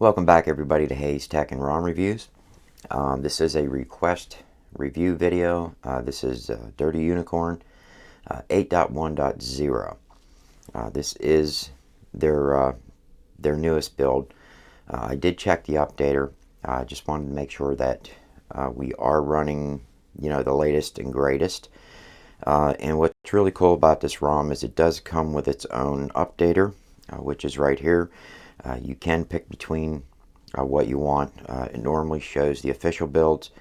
Welcome back everybody to Hayes Tech and ROM Reviews. This is a request review video. This is Dirty Unicorn 8.1.0. This is their newest build. I did check the updater. I just wanted to make sure that we are running, the latest and greatest. And what's really cool about this ROM is it does come with its own updater, which is right here. You can pick between what you want. It normally shows the official builds.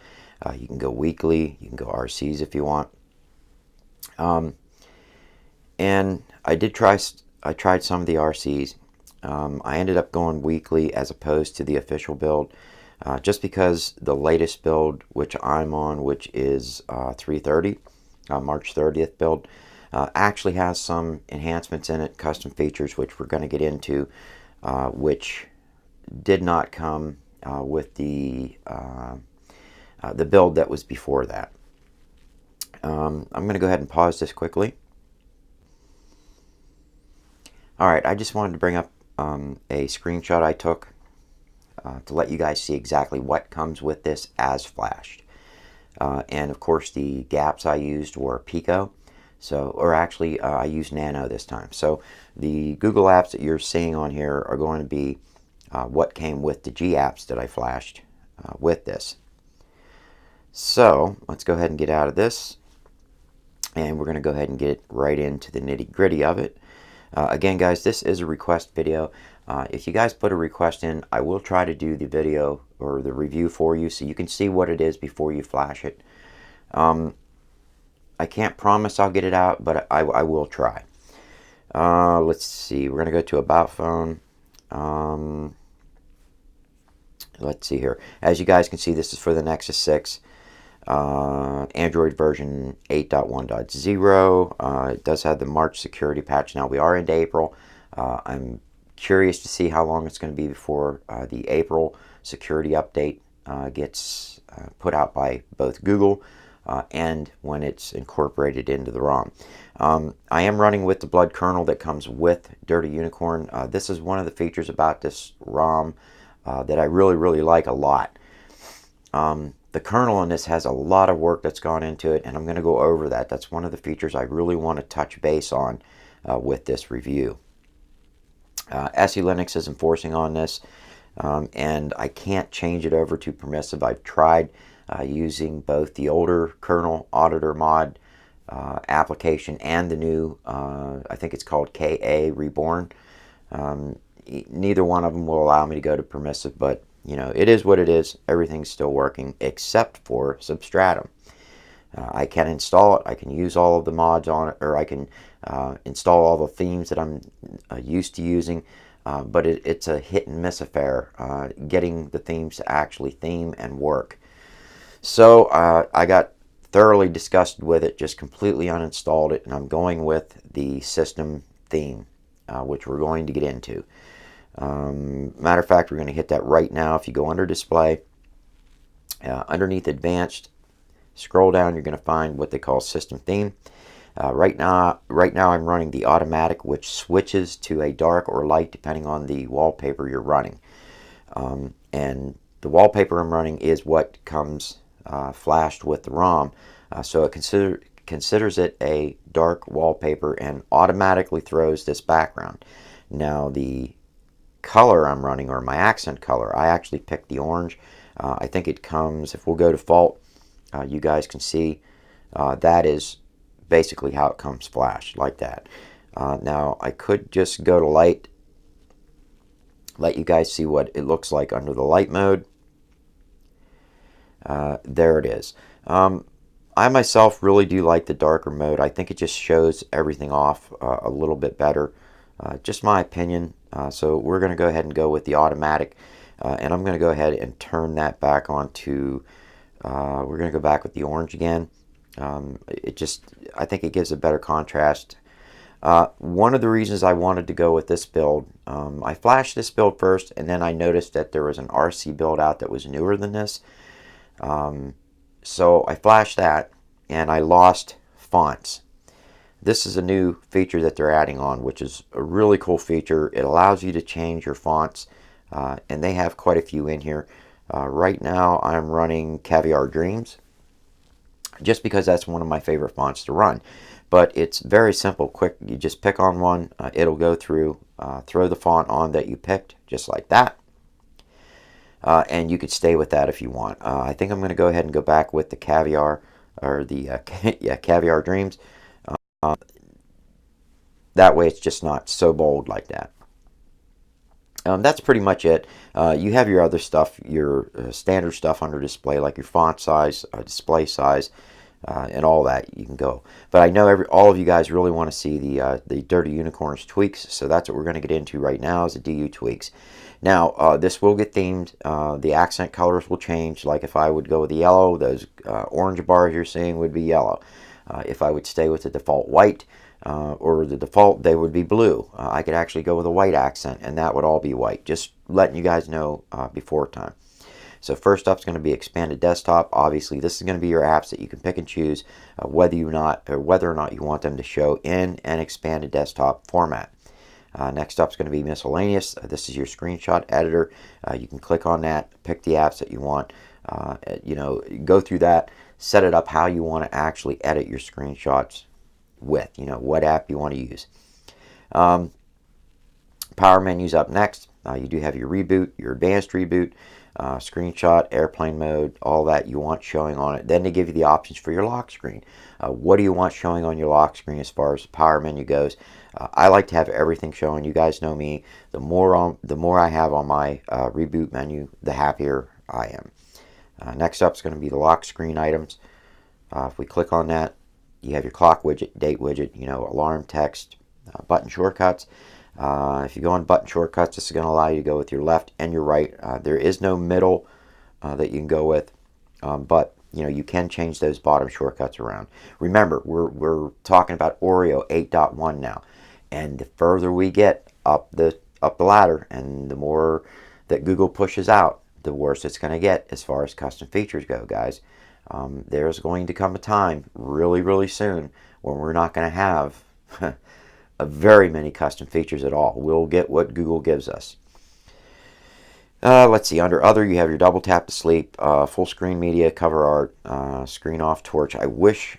You can go weekly, you can go RCs if you want. And I tried some of the RCs. I ended up going weekly as opposed to the official build, just because the latest build, which I'm on, which is 330, March 30th build, actually has some enhancements in it, custom features, which we're going to get into, which did not come with the build that was before that. I'm going to go ahead and pause this quickly. Alright, I just wanted to bring up a screenshot I took to let you guys see exactly what comes with this as flashed. And of course the gaps I used were Pico. I used Nano this time. So the Google apps that you're seeing on here are going to be what came with the G apps that I flashed with this. So let's go ahead and get out of this, and we're going to go ahead and get right into the nitty-gritty of it. Again, guys, this is a request video. If you guys put a request in, I will try to do the video or the review for you so you can see what it is before you flash it. I can't promise I'll get it out, but I will try. Let's see. We're going to go to About Phone. Let's see here. As you guys can see, this is for the Nexus 6. Android version 8.1.0. It does have the March security patch. Now, we are into April. I'm curious to see how long it's going to be before the April security update gets put out by both Google and when it's incorporated into the ROM. I am running with the blood kernel that comes with Dirty Unicorn. This is one of the features about this ROM that I really like a lot. The kernel in this has a lot of work that's gone into it, and I'm going to go over that. That's one of the features I really want to touch base on with this review. SE Linux is enforcing on this, and I can't change it over to permissive. I've tried using both the older kernel auditor mod application and the new, I think it's called KA Reborn. Neither one of them will allow me to go to permissive, but it is what it is. Everything's still working except for Substratum. I can install it. I can use all of the mods on it, or I can install all the themes that I'm used to using, but it's a hit and miss affair getting the themes to actually theme and work. So I got thoroughly disgusted with it, just completely uninstalled it, and I'm going with the system theme, which we're going to get into. Matter of fact, we're going to hit that right now. If you go under display, underneath advanced, scroll down, you're going to find what they call system theme. Right now I'm running the automatic, which switches to a dark or light depending on the wallpaper you're running. And the wallpaper I'm running is what comes flashed with the ROM, so it considers it a dark wallpaper and automatically throws this background. Now the color I'm running, or my accent color, I actually picked the orange. I think it comes, if we'll go default, you guys can see that is basically how it comes flashed, like that. Now I could just go to light, let you guys see what it looks like under the light mode. There it is. I myself really do like the darker mode. I think it just shows everything off a little bit better. Just my opinion. So we're going to go ahead and go with the automatic, and I'm going to go ahead and turn that back on to, we're going to go back with the orange again. I think it gives a better contrast. One of the reasons I wanted to go with this build, I flashed this build first, and then I noticed that there was an RC build out that was newer than this. So I flashed that, and I lost fonts. This is a new feature that they're adding on, which is a really cool feature. It allows you to change your fonts and they have quite a few in here. Right now I'm running Caviar Dreams, just because that's one of my favorite fonts to run. But it's very simple, quick. You just pick on one, it'll go through, throw the font on that you picked, just like that. And you could stay with that if you want. I think I'm going to go ahead and go back with the Caviar, or the yeah, Caviar Dreams. That way it's just not so bold like that. That's pretty much it. You have your other stuff, your standard stuff under display, like your font size, display size, and all that. You can go. But I know all of you guys really want to see the Dirty Unicorns tweaks, so that's what we're going to get into right now, is the DU tweaks. Now, this will get themed. The accent colors will change. Like if I would go with the yellow, those orange bars you're seeing would be yellow. If I would stay with the default white, or the default, they would be blue. I could actually go with a white accent, and that would all be white. Just letting you guys know before time. So first up is going to be expanded desktop. Obviously, this is going to be your apps that you can pick and choose whether or not you want them to show in an expanded desktop format. Next up is going to be miscellaneous. This is your screenshot editor. You can click on that, pick the apps that you want. Go through that, set it up how you want to actually edit your screenshots with. What app you want to use. Power menus up next. You do have your reboot, your advanced reboot, screenshot, airplane mode, all that you want showing on it. Then they give you the options for your lock screen. What do you want showing on your lock screen as far as the power menu goes? I like to have everything showing. You guys know me. The more I have on my reboot menu, the happier I am. Next up is going to be the lock screen items. If we click on that, you have your clock widget, date widget, alarm, text, button shortcuts. If you go on button shortcuts, this is going to allow you to go with your left and your right. There is no middle that you can go with, but you can change those bottom shortcuts around. Remember, we're talking about Oreo 8.1 now, and the further we get up the ladder, and the more that Google pushes out, the worse it's going to get as far as custom features go, guys. There's going to come a time really, really soon when we're not going to have very many custom features at all. We'll get what Google gives us. Let's see. Under other, you have your double tap to sleep, full screen media, cover art, screen off, torch. I wish.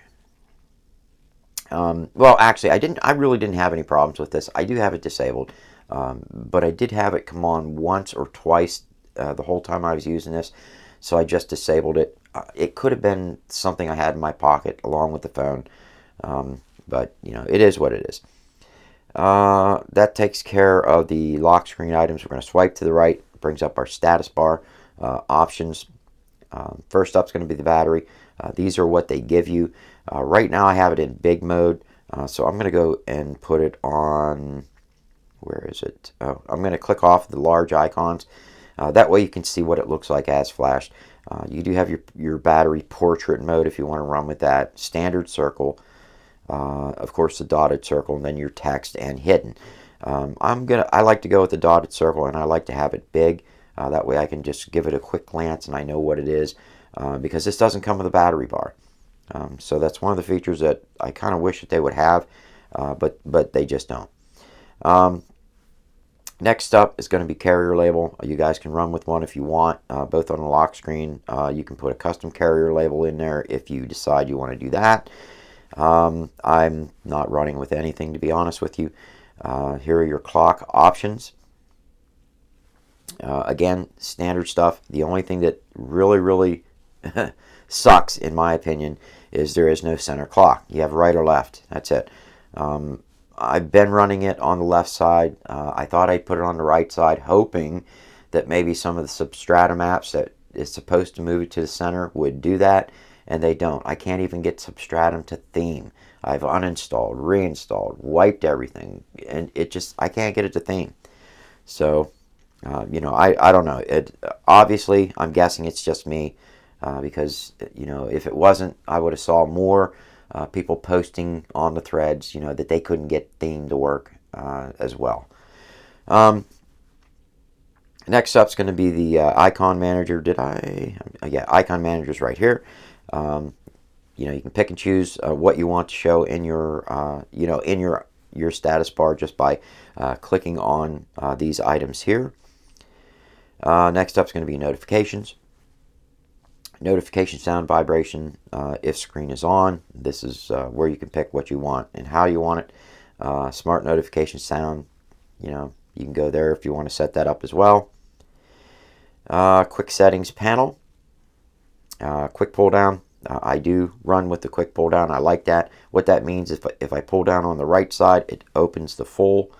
Well, actually, I really didn't have any problems with this. I do have it disabled, but I did have it come on once or twice the whole time I was using this, so I just disabled it. It could have been something I had in my pocket along with the phone, but it is what it is. That takes care of the lock screen items. We're going to swipe to the right, brings up our status bar options. First up is going to be the battery. These are what they give you. Right now I have it in big mode, so I'm going to go and put it on, where is it? Oh, I'm going to click off the large icons. That way you can see what it looks like as flashed. You do have your battery portrait mode if you want to run with that. Standard circle. Of course the dotted circle, and then your text and hidden. I like to go with the dotted circle, and I like to have it big. That way I can just give it a quick glance and I know what it is, because this doesn't come with a battery bar. So that's one of the features that I kind of wish that they would have, but they just don't. Next up is going to be carrier label. You guys can run with one if you want, both on the lock screen. You can put a custom carrier label in there if you decide you want to do that. I'm not running with anything, to be honest with you. Here are your clock options. Again, standard stuff. The only thing that really sucks, in my opinion, is there is no center clock. You have right or left. That's it. I've been running it on the left side. I thought I'd put it on the right side, hoping that maybe some of the Substratum apps that is supposed to move it to the center would do that, and they don't. I can't even get Substratum to theme. I've uninstalled, reinstalled, wiped everything, and I can't get it to theme. So, I don't know. Obviously, I'm guessing it's just me, because, if it wasn't, I would have saw more people posting on the threads, that they couldn't get theme to work as well. Next up is going to be the icon manager. Yeah, icon manager is right here. You can pick and choose what you want to show in your, in your status bar just by clicking on these items here. Next up is going to be notifications. Notification sound vibration if screen is on. This is where you can pick what you want and how you want it. Smart notification sound, you can go there if you want to set that up as well. Quick settings panel. Quick pull down. I do run with the quick pull down. I like that. What that means is if I pull down on the right side, it opens the full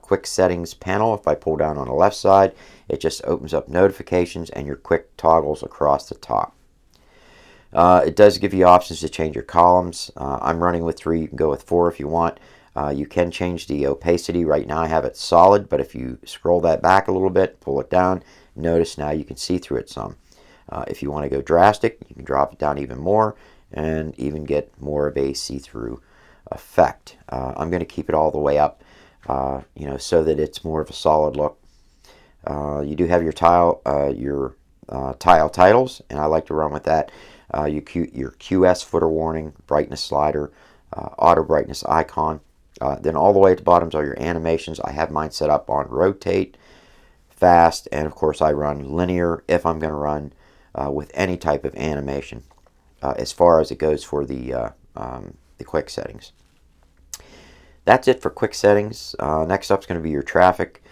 quick settings panel. If I pull down on the left side, it just opens up notifications and your quick toggles across the top. It does give you options to change your columns. I'm running with 3. You can go with 4 if you want. You can change the opacity. Right now I have it solid, but if you scroll that back a little bit, pull it down, notice now you can see through it some. If you want to go drastic, you can drop it down even more and even get more of a see-through effect. I'm going to keep it all the way up, so that it's more of a solid look. You do have your tile titles, and I like to run with that. Your QS footer warning, brightness slider, auto brightness icon. Then all the way at the bottoms are your animations. I have mine set up on rotate, fast, and of course I run linear if I'm going to run with any type of animation as far as it goes for the quick settings. That's it for quick settings. Next up is going to be your traffic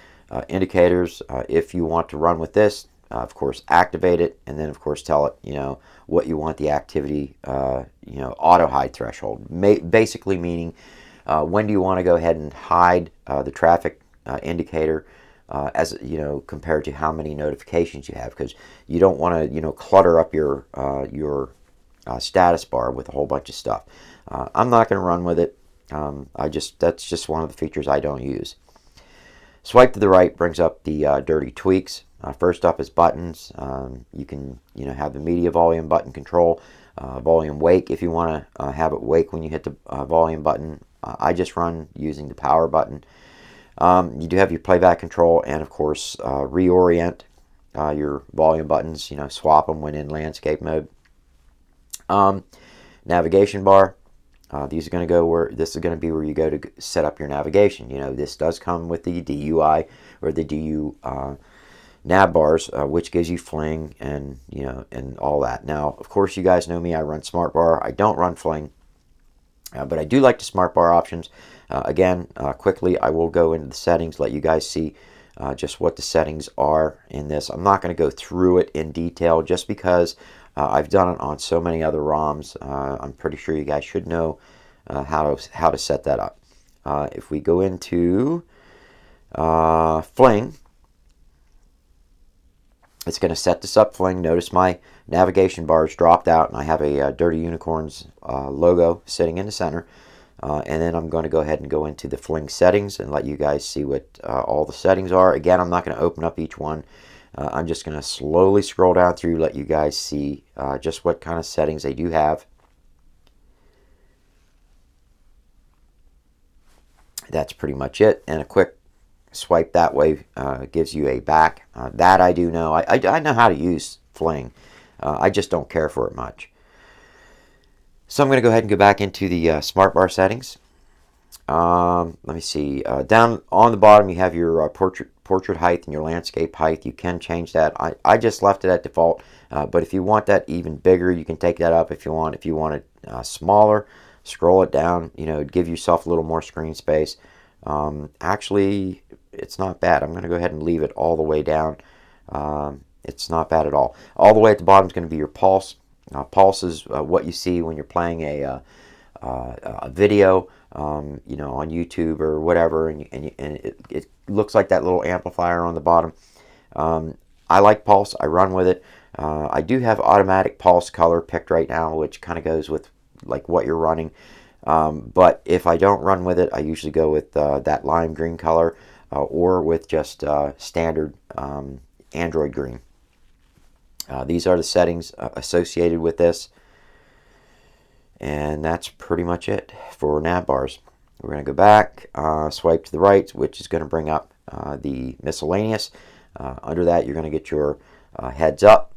indicators. If you want to run with this, of course activate it, and then of course tell it what you want the activity auto hide threshold. Basically meaning when do you want to go ahead and hide the traffic indicator as compared to how many notifications you have, because you don't want to clutter up your status bar with a whole bunch of stuff. I'm not going to run with it. That's just one of the features I don't use. Swipe to the right brings up the dirty tweaks. First up is buttons. You can have the media volume button control, volume wake if you want to have it wake when you hit the volume button. I just run using the power button. You do have your playback control, and of course reorient your volume buttons. Swap them when in landscape mode. Navigation bar. These are going to go where this is going to be where you go to set up your navigation. This does come with the DUI or the DU nav bars, which gives you fling and and all that. Now, of course, you guys know me. I run smart bar. I don't run fling, but I do like the smart bar options. Again, quickly, I will go into the settings, let you guys see just what the settings are in this. I'm not going to go through it in detail just because I've done it on so many other ROMs. I'm pretty sure you guys should know how to set that up. If we go into fling, it's going to set this up fling. Notice my navigation bar is dropped out, and I have a Dirty Unicorns logo sitting in the center. And then I'm going to go ahead and go into the fling settings and let you guys see what all the settings are. Again, I'm not going to open up each one. I'm just going to slowly scroll down through, let you guys see just what kind of settings they do have. That's pretty much it. And a quick swipe that way gives you a back. That I do know. I know how to use fling. I just don't care for it much. So I'm going to go ahead and go back into the smart bar settings. Let me see. Down on the bottom, you have your portrait height and your landscape height. You can change that. I just left it at default. But if you want that even bigger, you can take that up if you want. If you want it smaller, scroll it down. Give yourself a little more screen space. Actually, it's not bad. I'm going to go ahead and leave it all the way down. It's not bad at all. All the way at the bottom is going to be your pulse. Pulse is what you see when you're playing a video, on YouTube or whatever, and it looks like that little amplifier on the bottom. I like pulse. I run with it. I do have automatic pulse color picked right now, which kind of goes with like what you're running. But if I don't run with it, I usually go with that lime green color or with just standard Android green. These are the settings associated with this, and that's pretty much it for nav bars. We're going to go back, swipe to the right, which is going to bring up the miscellaneous. Under that, you're going to get your heads up.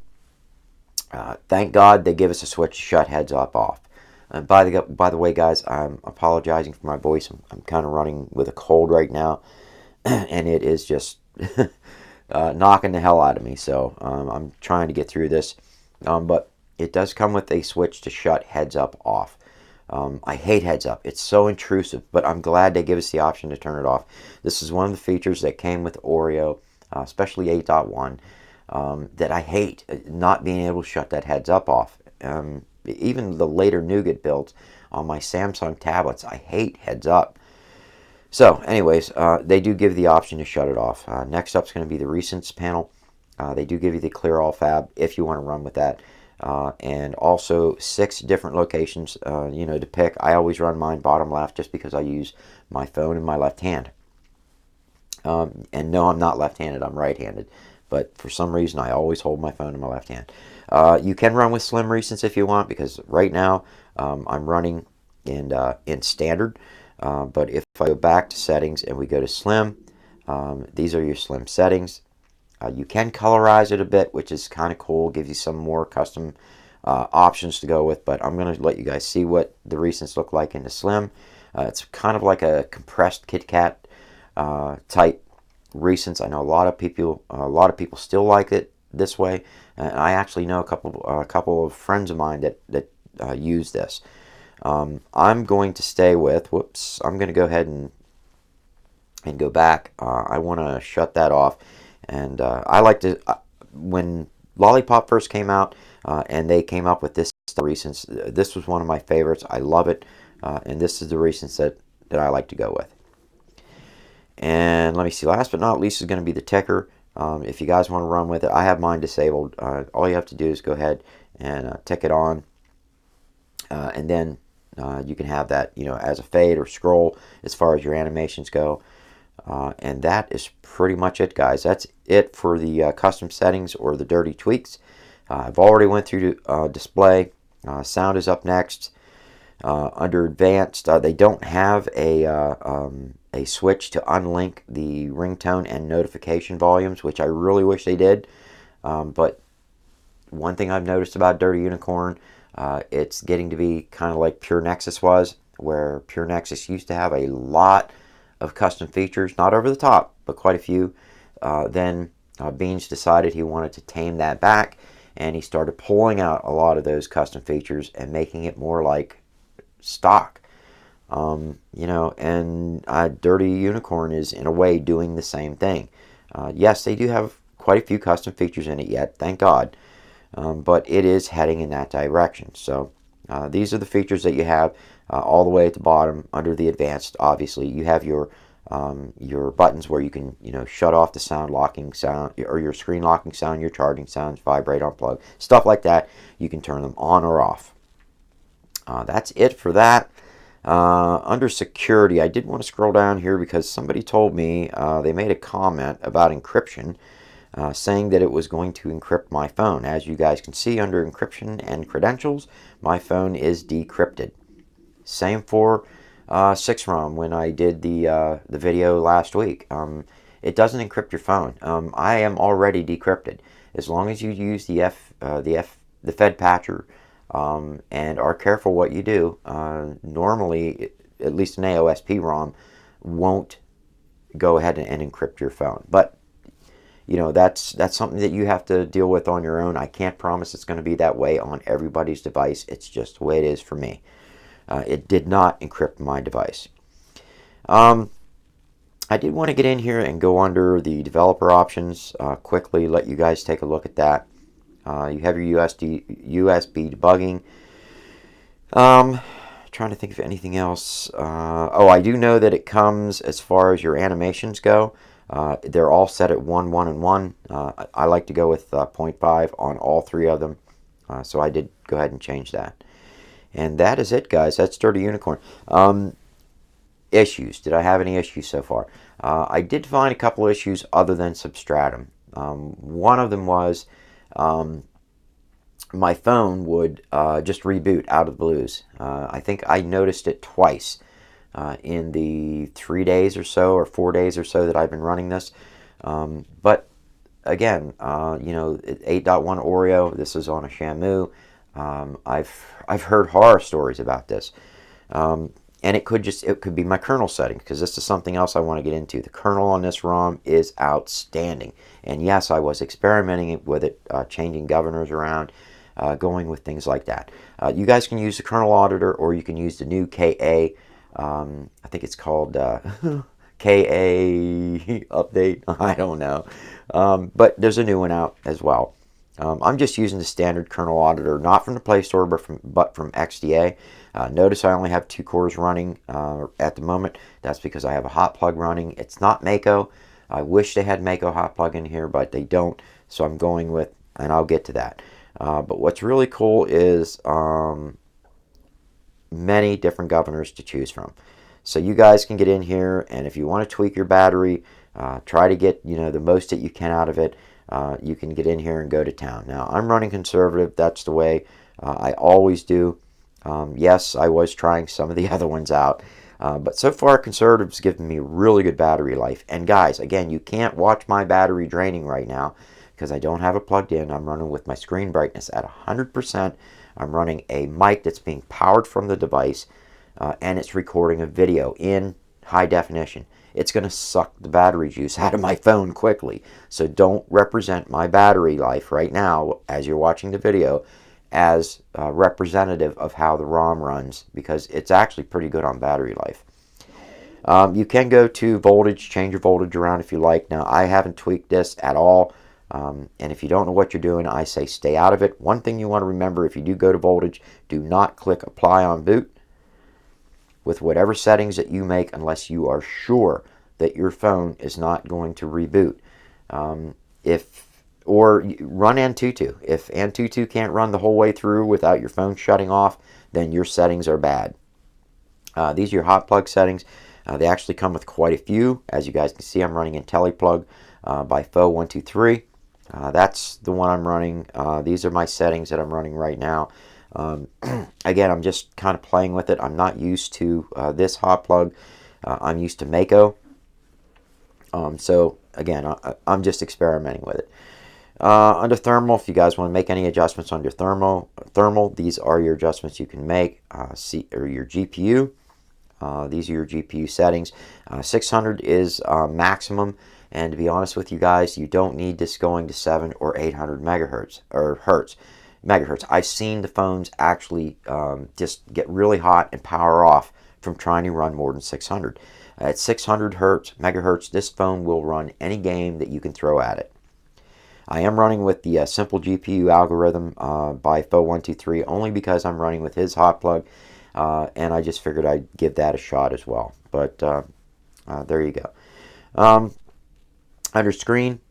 Thank God they give us a switch to shut heads up off. And by the way, guys, I'm apologizing for my voice. I'm kind of running with a cold right now, and it is just knocking the hell out of me. So I'm trying to get through this. But it does come with a switch to shut heads up off. I hate heads up. It's so intrusive, but I'm glad they give us the option to turn it off. This is one of the features that came with Oreo, especially 8.1, that I hate, not being able to shut that heads up off. Even the later Nougat builds on my Samsung tablets, I hate heads up. So anyways, they do give the option to shut it off. Next up is going to be the recents panel. They do give you the clear all fab if you want to run with that. And also 6 different locations, to pick. I always run mine bottom left just because I use my phone in my left hand. And no, I'm not left-handed, I'm right-handed. But for some reason, I always hold my phone in my left hand. You can run with slim recents if you want, because right now I'm running in standard. But if I go back to settings and we go to slim, these are your slim settings. You can colorize it a bit, which is kind of cool. Gives you some more custom options to go with. But I'm going to let you guys see what the recents look like in the slim. It's kind of like a compressed Kit Kat type recents. I know a lot of people still like it this way. And I actually know a couple of friends of mine that use this. I'm going to stay with. Whoops! I'm going to go ahead and go back. I want to shut that off. And I like to, when Lollipop first came out and they came up with this recents, this was one of my favorites. I love it. And this is the recents that I like to go with. And let me see, last but not least is going to be the ticker. If you guys want to run with it, I have mine disabled. All you have to do is go ahead and tick it on. And then you can have that, as a fade or scroll as far as your animations go. And that is pretty much it, guys. That's it for the custom settings or the dirty tweaks. I've already went through display. Sound is up next. Under advanced, they don't have a switch to unlink the ringtone and notification volumes, which I really wish they did. But one thing I've noticed about Dirty Unicorn, it's getting to be kind of like Pure Nexus was, where Pure Nexus used to have a lot of custom features, not over the top, but quite a few. Then Beans decided he wanted to tame that back, and he started pulling out a lot of those custom features and making it more like stock. And Dirty Unicorn is in a way doing the same thing. Yes, they do have quite a few custom features in it yet, thank God, but it is heading in that direction. So these are the features that you have. All the way at the bottom under the advanced, obviously you have your buttons where you can shut off the sound locking sound, or your screen locking sound, your charging sounds, vibrate, unplug, stuff like that. You can turn them on or off. That's it for that. Under security, I did want to scroll down here because somebody told me they made a comment about encryption, saying that it was going to encrypt my phone. As you guys can see, under encryption and credentials, my phone is decrypted. Same for 6ROM when I did the video last week. It doesn't encrypt your phone. I am already decrypted. As long as you use the Fed patcher and are careful what you do, normally, at least an AOSP ROM won't go ahead and encrypt your phone. But that's something that you have to deal with on your own. I can't promise it's going to be that way on everybody's device. It's just the way it is for me. It did not encrypt my device. I did want to get in here and go under the developer options quickly, let you guys take a look at that. You have your USB debugging. Trying to think of anything else. I do know that it comes, as far as your animations go, they're all set at 1, 1, and 1. I like to go with 0.5 on all 3 of them, so I did go ahead and change that. And that is it, guys. That's Dirty Unicorn. Issues. Did I have any issues so far? I did find a couple of issues other than Substratum. One of them was my phone would just reboot out of the blues. I think I noticed it twice in the 3 days or so, or 4 days or so that I've been running this. But again, 8.1 Oreo, this is on a Shamu. I've heard horror stories about this. And it could be my kernel setting, because this is something else I want to get into. The kernel on this ROM is outstanding. And yes, I was experimenting with it, changing governors around, going with things like that. You guys can use the kernel auditor, or you can use the new KA. I think it's called KA update. I don't know. But there's a new one out as well. I'm just using the standard kernel auditor, not from the Play Store, but from XDA. Notice I only have 2 cores running at the moment. That's because I have a hot plug running. It's not Mako. I wish they had Mako hot plug in here, but they don't. So I'm going with, and I'll get to that. But what's really cool is many different governors to choose from. So you guys can get in here, and if you want to tweak your battery, try to get the most that you can out of it. You can get in here and go to town. Now, I'm running conservative. That's the way I always do. Yes, I was trying some of the other ones out. But so far, conservative's given me really good battery life. And guys, again, you can't watch my battery draining right now because I don't have it plugged in. I'm running with my screen brightness at 100%. I'm running a mic that's being powered from the device, and it's recording a video in high definition. It's going to suck the battery juice out of my phone quickly. So don't represent my battery life right now as you're watching the video as representative of how the ROM runs, because it's actually pretty good on battery life. You can go to voltage, change your voltage around if you like. Now, I haven't tweaked this at all, and if you don't know what you're doing, I say stay out of it. One thing you want to remember, if you do go to voltage, do not click apply on boot with whatever settings that you make unless you are sure that your phone is not going to reboot. Or run Antutu. If Antutu can't run the whole way through without your phone shutting off, then your settings are bad. These are your hot plug settings. They actually come with quite a few. As you guys can see, I'm running IntelliPlug by v12 Oreo. That's the one I'm running. These are my settings that I'm running right now. Again, I'm just kind of playing with it. I'm not used to this hot plug. I'm used to Mako. So again, I'm just experimenting with it. Under thermal, if you guys want to make any adjustments on your thermal, these are your adjustments you can make. Or your GPU. These are your GPU settings. 600 is maximum, and to be honest with you guys, you don't need this going to 700 or 800 megahertz or megahertz. I've seen the phones actually just get really hot and power off from trying to run more than 600. At 600 megahertz, this phone will run any game that you can throw at it. I am running with the simple GPU algorithm by v12 only because I'm running with his hot plug, and I just figured I'd give that a shot as well. But there you go. Under screen,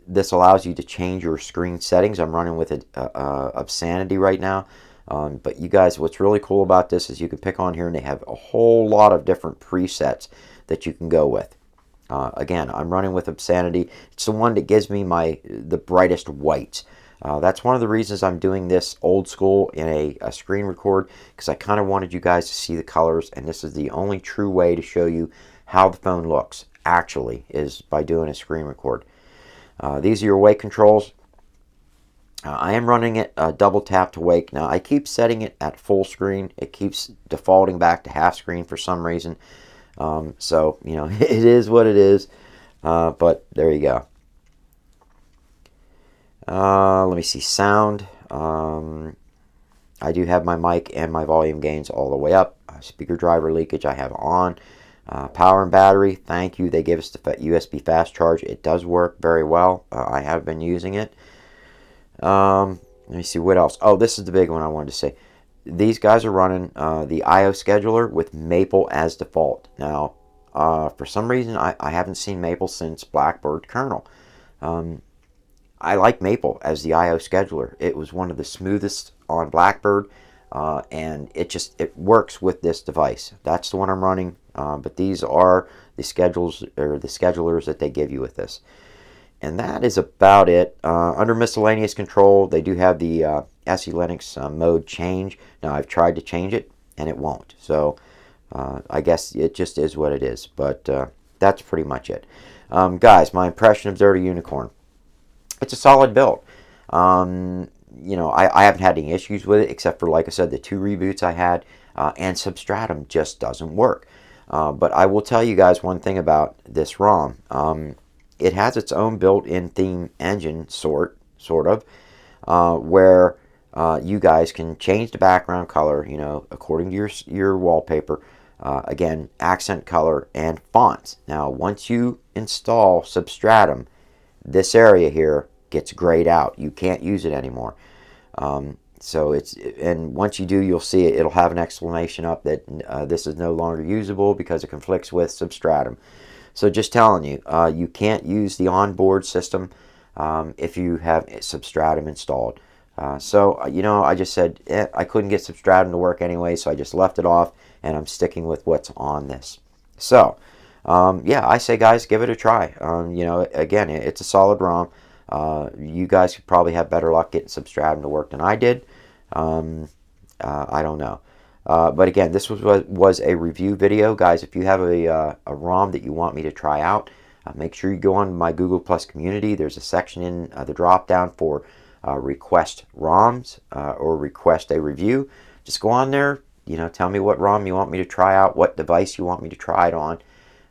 this allows you to change your screen settings. I'm running with Obscenity right now. But you guys, what's really cool about this is you can pick on here, and they have a whole lot of different presets that you can go with. Again, I'm running with Obscenity. It's the one that gives me the brightest whites. That's one of the reasons I'm doing this old school in a screen record, because I kind of wanted you guys to see the colors, and this is the only true way to show you how the phone looks, actually, is by doing a screen record. These are your wake controls. I am running it double tap to wake. Now, I keep setting it at full screen. It keeps defaulting back to half screen for some reason. So, it is what it is. But there you go. Let me see. Sound. I do have my mic and my volume gains all the way up. Speaker driver leakage I have on. Power and battery. Thank you. They gave us the USB fast charge. It does work very well. I have been using it. Let me see what else. Oh, this is the big one I wanted to say. These guys are running the I/O scheduler with Maple as default. Now, for some reason, I haven't seen Maple since Blackbird kernel. I like Maple as the I/O scheduler. It was one of the smoothest on Blackbird, and it works with this device. That's the one I'm running. But these are the schedulers that they give you with this. And that is about it. Under miscellaneous control, they do have the SE Linux mode change. Now, I've tried to change it, and it won't. So, I guess it just is what it is. But that's pretty much it. Guys, my impression of Dirty Unicorn. It's a solid build. I haven't had any issues with it, except for, like I said, the 2 reboots I had. and Substratum just doesn't work. But I will tell you guys one thing about this ROM. It has its own built-in theme engine, sort of, where you guys can change the background color, you know, according to your wallpaper. Again, accent color and fonts. Now, once you install Substratum, this area here gets grayed out. You can't use it anymore. So and once you do, you'll see it. It'll have an exclamation up that this is no longer usable because it conflicts with Substratum. So just telling you, you can't use the onboard system if you have Substratum installed. You know, I just said I couldn't get Substratum to work anyway, so I just left it off, and I'm sticking with what's on this. So, yeah, I say, guys, give it a try. You know, again, it's a solid ROM. You guys could probably have better luck getting Substratum to work than I did. I don't know. But again, this was a review video. Guys, if you have a ROM that you want me to try out, make sure you go on my Google Plus community. There's a section in the drop-down for request ROMs or request a review. Just go on there, you know, tell me what ROM you want me to try out, what device you want me to try it on.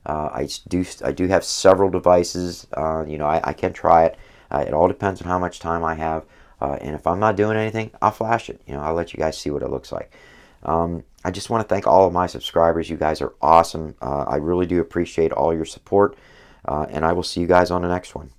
I do have several devices. You know, I can try it. It all depends on how much time I have. And if I'm not doing anything, I'll flash it. You know, I'll let you guys see what it looks like. I just want to thank all of my subscribers. You guys are awesome. I really do appreciate all your support. And I will see you guys on the next one.